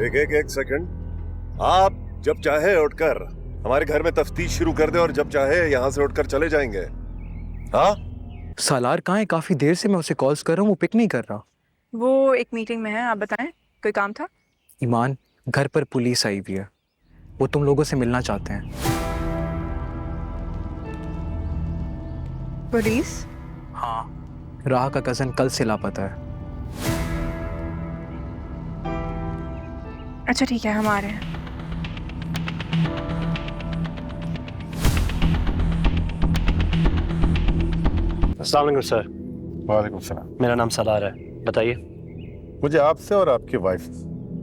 एक सेकंड। आप जब चाहे उठकर हमारे घर में तफ्तीश शुरू कर दे और जब चाहे यहाँ से उठकर चले जाएंगे। हाँ, सालार कहाँ है? काफी देर से मैं उसे कॉल्स कर रहा हूँ, वो पिक नहीं कर रहा। वो एक मीटिंग में है। आप बताएं, कोई काम था? ईमान, घर पर पुलिस आई हुई है, वो तुम लोगों से मिलना चाहते हैं। पुलिस? हाँ, राह का कजन कल से लापता है। अच्छा ठीक है, हम आ रहे हैं। अस्सलाम वालेकुम सर। वालेकुम सलाम। मेरा नाम सलार है, बताइए। मुझे आपसे और आपकी वाइफ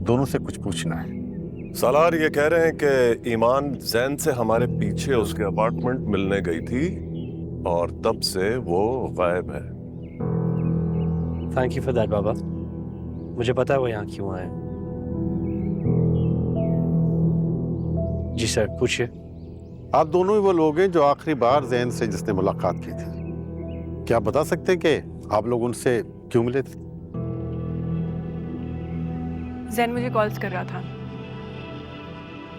दोनों से कुछ पूछना है। सालार ये कह रहे हैं कि ईमान जैन से हमारे पीछे उसके अपार्टमेंट मिलने गई थी और तब से वो गायब है। थैंक यू फॉर दैट बाबा, मुझे पता है वो यहाँ क्यों आए। जी सर, पूछिए। आप दोनों ही वो लोग हैं जो आखिरी बार जैन से जिसने मुलाकात की थी। क्या आप बता सकते हैं कि आप लोग उनसे क्यों मिले थे? जैन मुझे कॉल्स कर रहा था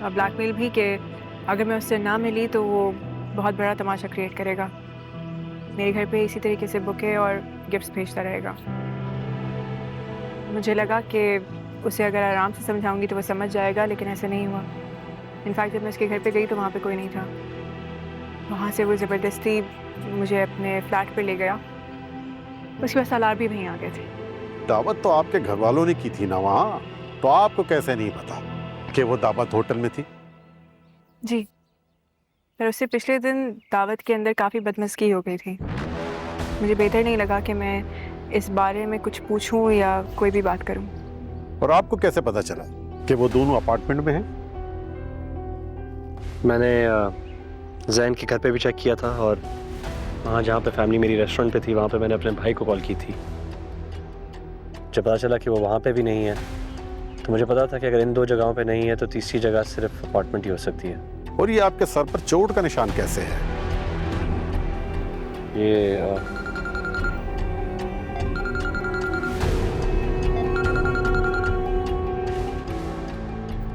और ब्लैकमेल भी कि अगर मैं उससे ना मिली तो वो बहुत बड़ा तमाशा क्रिएट करेगा। मेरे घर पे इसी तरीके से बुके और गिफ्ट्स भेजता रहेगा। मुझे लगा कि उसे अगर आराम से समझाऊंगी तो वो समझ जाएगा, लेकिन ऐसा नहीं हुआ। इनफैक्ट जब मैं उसके घर पे गई तो वहाँ पे कोई नहीं था। वहाँ से वो ज़बरदस्ती मुझे अपने फ्लैट पे ले गया। उसके बाद सालार भी वहीं आ गए थे। दावत तो आपके घर वालों ने की थी ना वहाँ, तो आपको कैसे नहीं पता कि वो दावत होटल में थी? जी, पर उससे पिछले दिन दावत के अंदर काफ़ी बदमज़गी हो गई थी। मुझे बेहतर नहीं लगा कि मैं इस बारे में कुछ पूछूं या कोई भी बात करूं। और आपको कैसे पता चला कि वो दोनों अपार्टमेंट में हैं? मैंने जैन के घर पे भी चेक किया था और वहाँ जहाँ पे फैमिली मेरी रेस्टोरेंट पे थी वहाँ पे मैंने अपने भाई को कॉल की थी। जब पता चला कि वो वहाँ पे भी नहीं है तो मुझे पता था कि अगर इन दो जगहों पे नहीं है तो तीसरी जगह सिर्फ अपार्टमेंट ही हो सकती है। और ये आपके सर पर चोट का निशान कैसे है? ये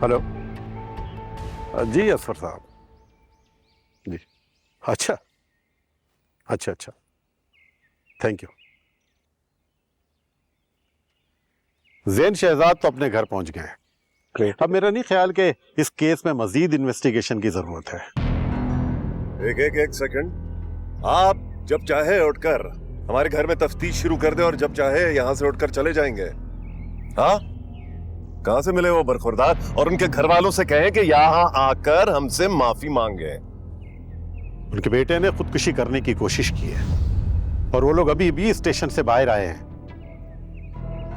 हेलो जी असफर साहब जी। अच्छा अच्छा अच्छा, थैंक यू। जैन शहजाद तो अपने घर पहुंच गए हैं। ग्रेट। अब मेरा नहीं ख्याल कि इस केस में मजीद इन्वेस्टिगेशन की जरूरत है। एक सेकंड। आप जब चाहे उठकर हमारे घर में तफ्तीश शुरू कर दे और जब चाहे यहाँ से उठकर चले जाएंगे। हाँ, कहाँ से मिले वो बरखुरदार? और उनके घर वालों से कहें कि यहाँ आकर हमसे माफी मांगे। उनके बेटे ने खुदकुशी करने की कोशिश की है और वो लोग अभी भी स्टेशन से बाहर आए हैं।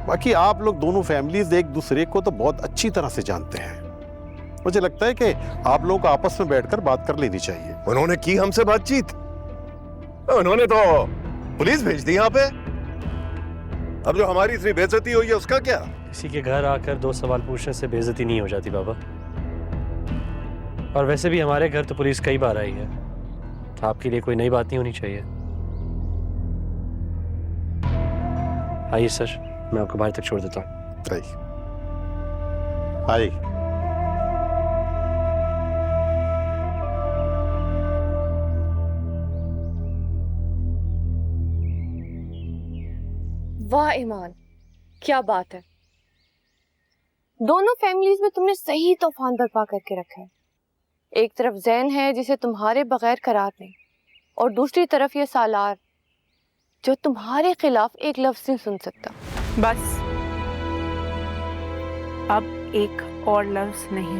बाकी आप लोग दोनों फैमिलीज एक दूसरे को तो बहुत अच्छी तरह से जानते हैं। मुझे लगता है कि आप लोगों को आपस में बैठकर बात कर लेनी चाहिए। उन्होंने की हमसे बातचीत? उन्होंने तो पुलिस भेज दी यहाँ पे। अब जो हमारी इतनी बेइज्जती हुई है उसका क्या? किसी के घर आकर दो सवाल पूछने से बेइज्जती नहीं हो जाती बाबा। और वैसे भी हमारे घर तो पुलिस कई बार आई है, तो आपके लिए कोई नई बात नहीं होनी चाहिए। आइए सर, मैं आपको बाहर तक छोड़ देता हूँ। आई वाह ईमान, क्या बात है। दोनों फैमिलीज में तुमने सही तूफान बर्पा करके रखा है। एक तरफ जैन है जिसे तुम्हारे बगैर करार नहीं, और दूसरी तरफ ये सालार जो तुम्हारे खिलाफ एक लफ्ज नहीं सुन सकता। बस अब एक और लफ्ज नहीं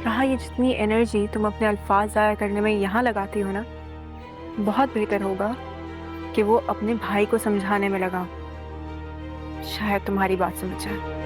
रहा। ये जितनी एनर्जी तुम अपने अल्फाज ज़ाया करने में यहाँ लगाती हो ना, बहुत बेहतर होगा कि वो अपने भाई को समझाने में लगाओ। शायद तुम्हारी बात समझ जाए।